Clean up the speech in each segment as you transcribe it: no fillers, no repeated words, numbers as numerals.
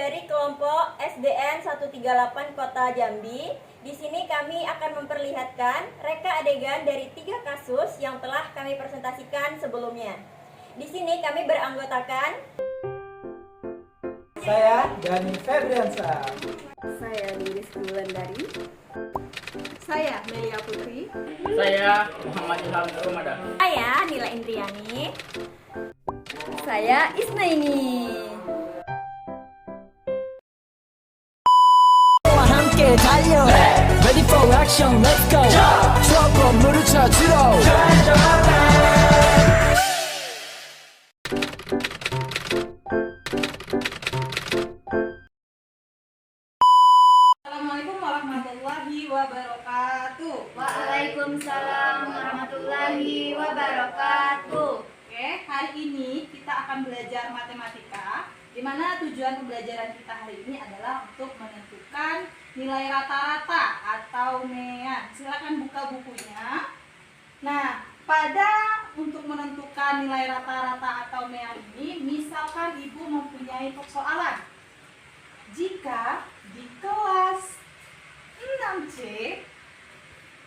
dari kelompok SDN 138 Kota Jambi. Di sini kami akan memperlihatkan reka adegan dari 3 kasus yang telah kami presentasikan sebelumnya. Di sini kami beranggotakan saya Dani Febriansa. Saya Liris Wulandari. Saya Melia Putri. Saya Muhammad Ilham Ramadan. saya Nila Indriani. Saya Isnaini. 함께 달려 Ready for action let's go 추억 건물을 찾으러 Assalamualaikum warahmatullahi wabarakatuh. Waalaikumsalam warahmatullahi wabarakatuh. Oke, hari ini kita akan belajar matematika, di mana tujuan pembelajaran kita hari ini adalah untuk menentukan nilai rata-rata atau MEAN. Silakan buka bukunya. Nah, untuk menentukan nilai rata-rata atau MEAN ini, misalkan Ibu mempunyai persoalan. Jika di kelas 6C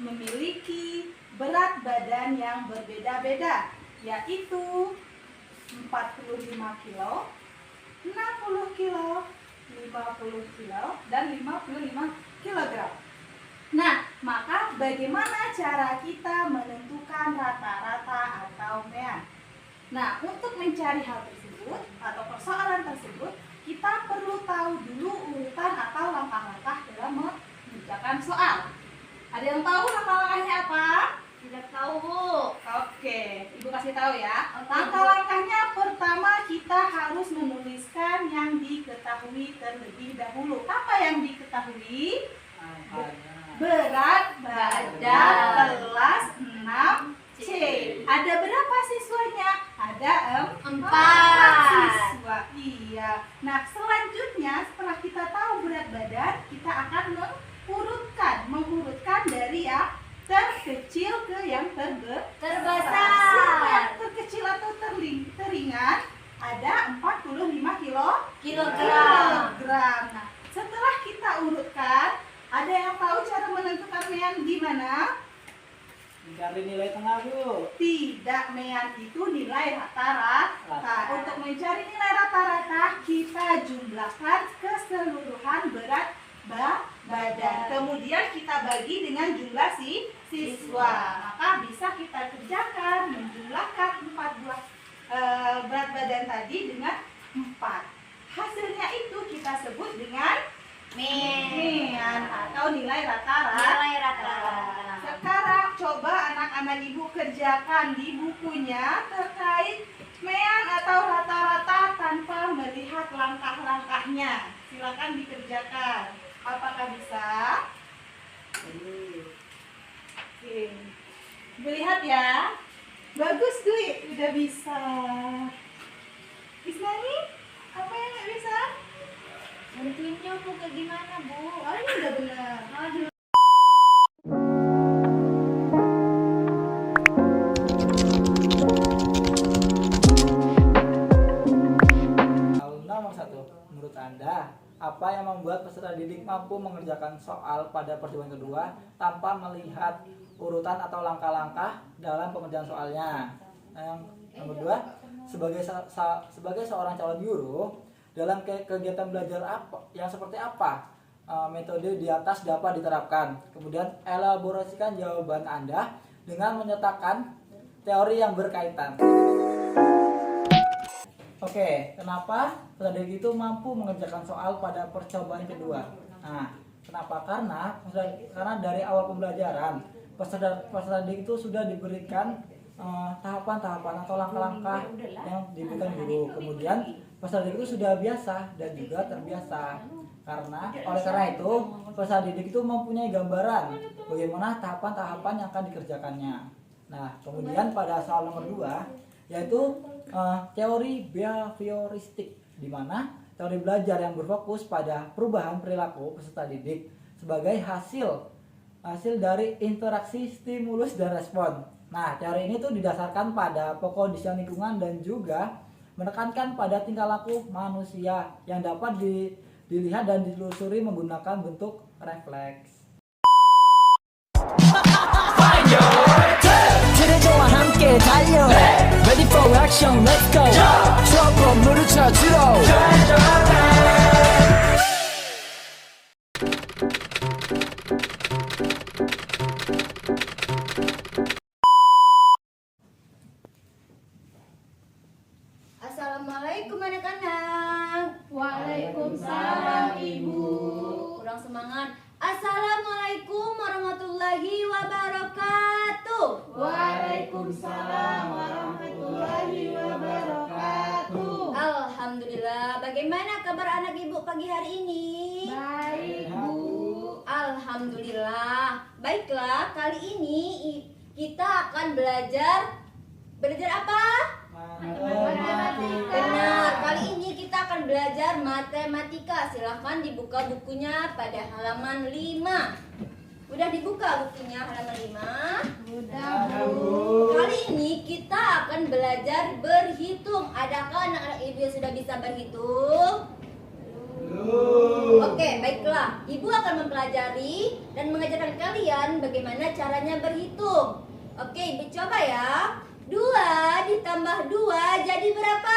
memiliki berat badan yang berbeda-beda, yaitu 45 kilo, 60 kilo, 50 kilo, dan 55 kilogram. Nah, maka bagaimana cara kita menentukan rata-rata atau MEAN? Nah, untuk mencari hal tersebut atau persoalan tersebut, kita perlu tahu dulu urutan atau langkah-langkah dalam mengerjakan soal. Ada yang tahu langkah-langkahnya apa? Tidak tahu, Bu. Oke, Ibu kasih tahu ya. Langkah-langkahnya pertama kita harus menuliskan yang diketahui terlebih dahulu. Apa yang diketahui? Berat badan kelas 6C. Ada berapa siswanya? Ada 4 siswa. Iya. Nah, selanjutnya setelah kita tahu berat badan, kita akan mengurutkan dari yang terkecil ke yang terbesar. Siapa yang terkecil atau teringan? Ada 45 kilogram. Nah, setelah kita urutkan, ada yang tahu cara menentukan MEAN gimana? Mencari nilai tengah dulu. Tidak, MEAN itu nilai rata-rata. Untuk mencari nilai rata-rata, kita jumlahkan keseluruhan berat badan. Kemudian kita bagi dengan jumlah siswa. Maka bisa kita kerjakan menjumlahkan 4 buah berat badan tadi dengan 4. Hasilnya itu kita sebut dengan MEAN atau nilai rata-rata. Sekarang coba anak-anak Ibu kerjakan di bukunya terkait MEAN atau rata-rata tanpa melihat langkah-langkahnya. Silakan dikerjakan. Apakah bisa? Oke. Melihat ya. Bagus, Dwi. Udah bisa. Isnani, apa yang nggak bisa? Bantuinnya Bu, kayak gimana, Bu? Oh, ini udah benar. Aduh. Nomor 1, menurut Anda, apa yang membuat peserta didik mampu mengerjakan soal pada percobaan kedua tanpa melihat urutan atau langkah-langkah dalam pengerjaan soalnya? Nah, yang nomor 2, sebagai seorang calon guru, dalam kegiatan belajar yang seperti apa metode di atas dapat diterapkan. Kemudian elaborasikan jawaban Anda dengan menyertakan teori yang berkaitan. Oke, kenapa peserta didik itu mampu mengerjakan soal pada percobaan kedua? Nah, kenapa? Karena dari awal pembelajaran peserta didik itu sudah diberikan tahapan-tahapan atau langkah-langkah yang diberikan guru. Kemudian peserta didik itu sudah biasa dan juga terbiasa. Oleh karena itu, peserta didik itu mempunyai gambaran bagaimana tahapan-tahapan yang akan dikerjakannya. Nah, kemudian pada soal nomor 2, yaitu teori behavioristik, di mana teori belajar yang berfokus pada perubahan perilaku peserta didik sebagai hasil dari interaksi stimulus dan respon. Nah, teori ini tuh didasarkan pada kondisi lingkungan dan juga menekankan pada tingkah laku manusia yang dapat dilihat dan ditelusuri menggunakan bentuk refleks. 그래도 함께 달려 Ready for action let's go 조금 물을 쳐주러 Assalamualaikum anak-anak. Waalaikumsalam Ibu. Kurang semangat. Assalamualaikum warahmatullahi wabarakatuh. Waalaikumsalam warahmatullahi wabarakatuh. Alhamdulillah. Bagaimana kabar anak ibu pagi hari ini? Baik Bu. Alhamdulillah. Baiklah, kali ini kita akan belajar apa? Benar, kali ini kita akan belajar matematika. Silahkan dibuka bukunya pada halaman 5. Udah dibuka bukunya halaman 5? Udah Bu. Kali ini kita akan belajar berhitung. Adakah anak-anak ibu yang sudah bisa berhitung? Oke, baiklah. Ibu akan mempelajari dan mengajarkan kalian bagaimana caranya berhitung. Oke, ibu coba ya. 2 ditambah 2 jadi berapa?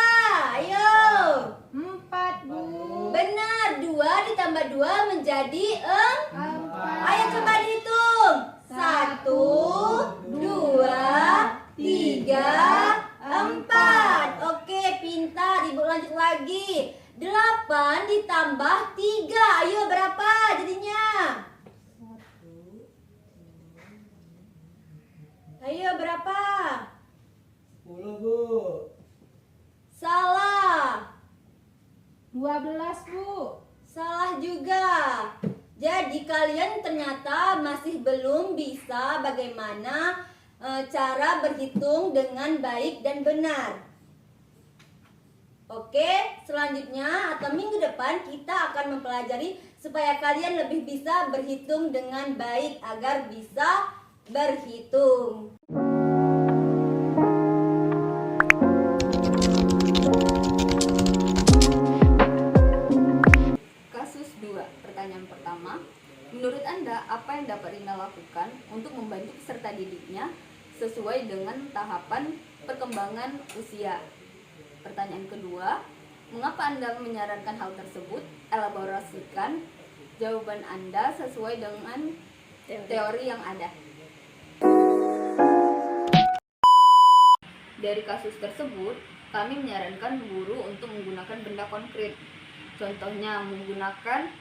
Ayo. 4 Bu. Benar, 2 ditambah 2 menjadi 4. 4. Ayo coba dihitung. 1, 2, 3, 4. Oke, pintar. Ibu lanjut lagi. 8 ditambah 3. Ayo berapa jadinya? Ayo berapa? 10 Bu. Salah. 12 Bu. Salah juga. Jadi kalian ternyata masih belum bisa bagaimana cara berhitung dengan baik dan benar. Oke, selanjutnya atau minggu depan kita akan mempelajari supaya kalian lebih bisa berhitung dengan baik agar bisa berhitung. Kasus 2, pertanyaan pertama. Menurut Anda, apa yang dapat Rina lakukan untuk membantu peserta didiknya sesuai dengan tahapan perkembangan usia? Pertanyaan kedua, mengapa Anda menyarankan hal tersebut? Elaborasikan jawaban Anda sesuai dengan teori yang ada. Dari kasus tersebut, kami menyarankan guru untuk menggunakan benda konkret. Contohnya menggunakan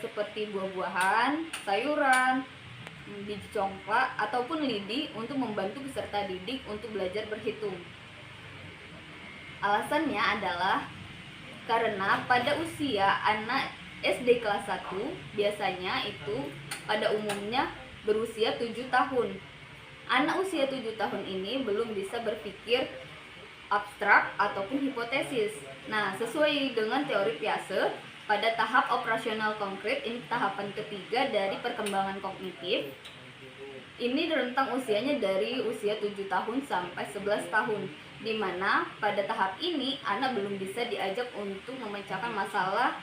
seperti buah-buahan, sayuran, biji congklak, ataupun lidi untuk membantu peserta didik untuk belajar berhitung. Alasannya adalah karena pada usia anak SD kelas 1 biasanya itu pada umumnya berusia 7 tahun. Anak usia 7 tahun ini belum bisa berpikir abstrak ataupun hipotesis. Nah, sesuai dengan teori Piaget, pada tahap operasional konkret, ini tahapan ketiga dari perkembangan kognitif. Ini rentang usianya dari usia 7 tahun sampai 11 tahun, di mana pada tahap ini anak belum bisa diajak untuk memecahkan masalah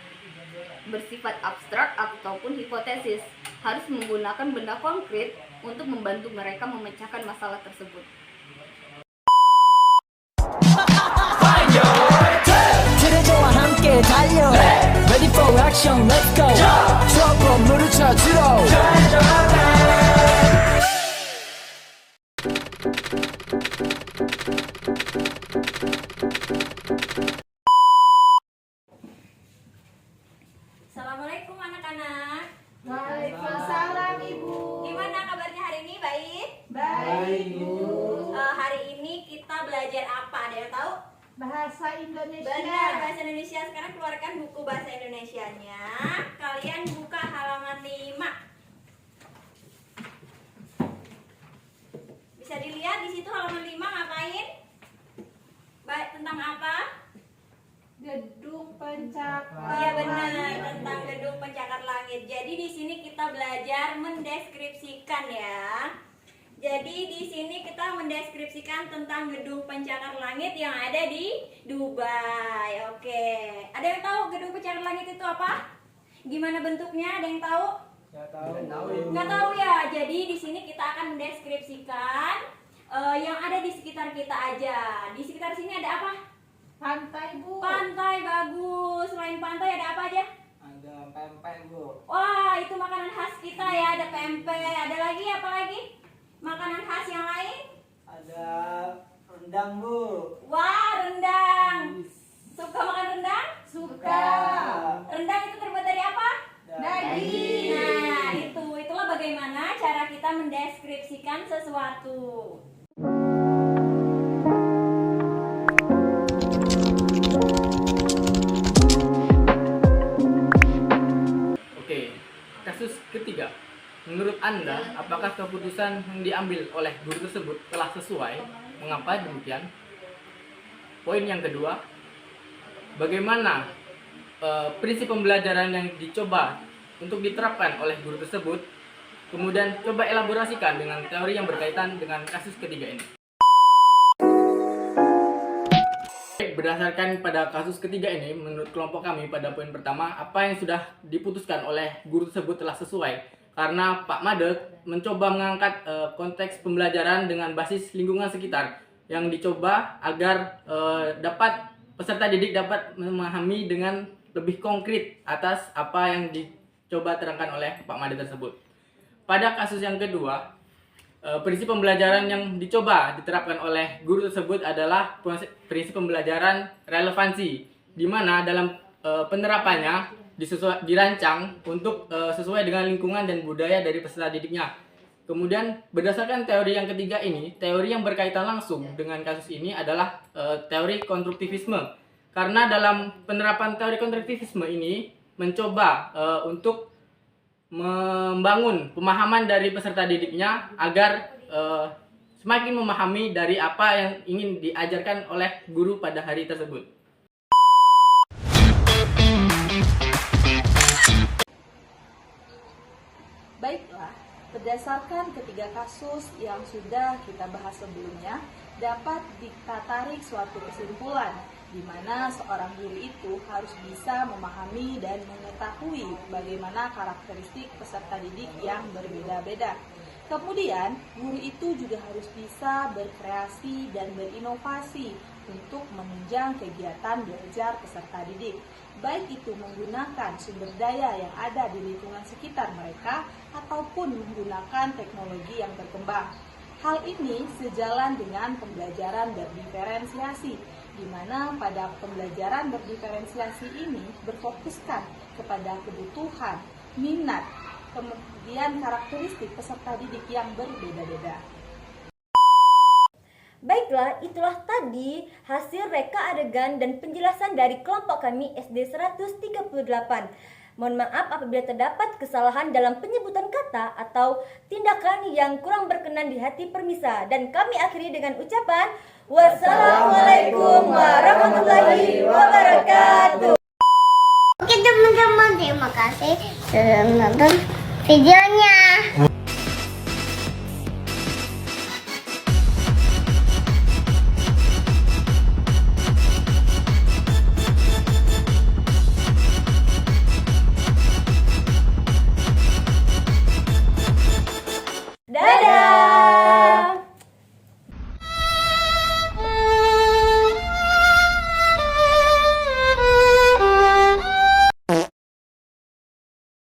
bersifat abstrak ataupun hipotesis. Harus menggunakan benda konkret untuk membantu mereka memecahkan masalah tersebut. 그래도와 함께 달려 Ready for action let's go 조금 물을 쳐주러 Assalamualaikum anak-anak. Waalaikumsalam Ibu. Gimana kabarnya hari ini? Baik? Baik Bu. Hari ini kita belajar apa? Ada yang tahu? Bahasa Indonesia. Benar, bahasa Indonesia. Sekarang keluarkan buku bahasa Indonesianya. Kalian buka halaman 5. Bisa dilihat di situ halaman 5 ngapain? Baik, tentang apa? Gedung pencakar. Iya benar, tentang gedung pencakar langit. Jadi di sini kita belajar mendeskripsikan ya. Jadi di sini kita mendeskripsikan tentang gedung pencakar langit yang ada di Dubai. Oke, ada yang tahu gedung pencakar langit itu apa? Gimana bentuknya? Ada yang tahu? Nggak tahu. Nggak tahu ya. Jadi di sini kita akan mendeskripsikan yang ada di sekitar kita aja. Di sekitar sini ada apa? Pantai, Bu. Pantai, bagus. Selain pantai ada apa aja? Ada pempek, Bu. Wah, itu makanan khas kita ya. Ada pempek. Ada lagi apa lagi? Makanan khas yang lain? Ada rendang, Bu. Wah, rendang. Suka makan rendang? Suka. Rendang itu terbuat dari apa? Daging. Nah, itulah bagaimana cara kita mendeskripsikan sesuatu. Oke, kasus ketiga. Menurut Anda, apakah keputusan yang diambil oleh guru tersebut telah sesuai? Mengapa demikian? Poin yang kedua, bagaimana prinsip pembelajaran yang dicoba untuk diterapkan oleh guru tersebut? Kemudian coba elaborasikan dengan teori yang berkaitan dengan kasus ketiga ini. Berdasarkan pada kasus ketiga ini, menurut kelompok kami pada poin pertama, apa yang sudah diputuskan oleh guru tersebut telah sesuai. Karena Pak Made mencoba mengangkat konteks pembelajaran dengan basis lingkungan sekitar yang dicoba agar dapat peserta didik dapat memahami dengan lebih konkret atas apa yang dicoba terangkan oleh Pak Made tersebut. Pada kasus yang kedua, prinsip pembelajaran yang dicoba diterapkan oleh guru tersebut adalah prinsip pembelajaran relevansi, di mana dalam penerapannya dirancang untuk sesuai dengan lingkungan dan budaya dari peserta didiknya. Kemudian berdasarkan teori yang ketiga ini, teori yang berkaitan langsung dengan kasus ini adalah teori konstruktivisme. Karena dalam penerapan teori konstruktivisme ini mencoba untuk membangun pemahaman dari peserta didiknya agar semakin memahami dari apa yang ingin diajarkan oleh guru pada hari tersebut. Baiklah, berdasarkan ketiga kasus yang sudah kita bahas sebelumnya, dapat kita tarik suatu kesimpulan di mana seorang guru itu harus bisa memahami dan mengetahui bagaimana karakteristik peserta didik yang berbeda-beda. Kemudian, guru itu juga harus bisa berkreasi dan berinovasi untuk menunjang kegiatan belajar peserta didik, baik itu menggunakan sumber daya yang ada di lingkungan sekitar mereka ataupun menggunakan teknologi yang berkembang. Hal ini sejalan dengan pembelajaran berdiferensiasi, di mana pada pembelajaran berdiferensiasi ini berfokuskan kepada kebutuhan, minat, kemudian karakteristik peserta didik yang berbeda-beda. Baiklah, itulah tadi hasil reka adegan dan penjelasan dari kelompok kami SD 138. Mohon maaf apabila terdapat kesalahan dalam penyebutan kata atau tindakan yang kurang berkenan di hati permisa. Dan kami akhiri dengan ucapan wassalamualaikum warahmatullahi wabarakatuh. Oke teman-teman, terima kasih sudah menonton videonya.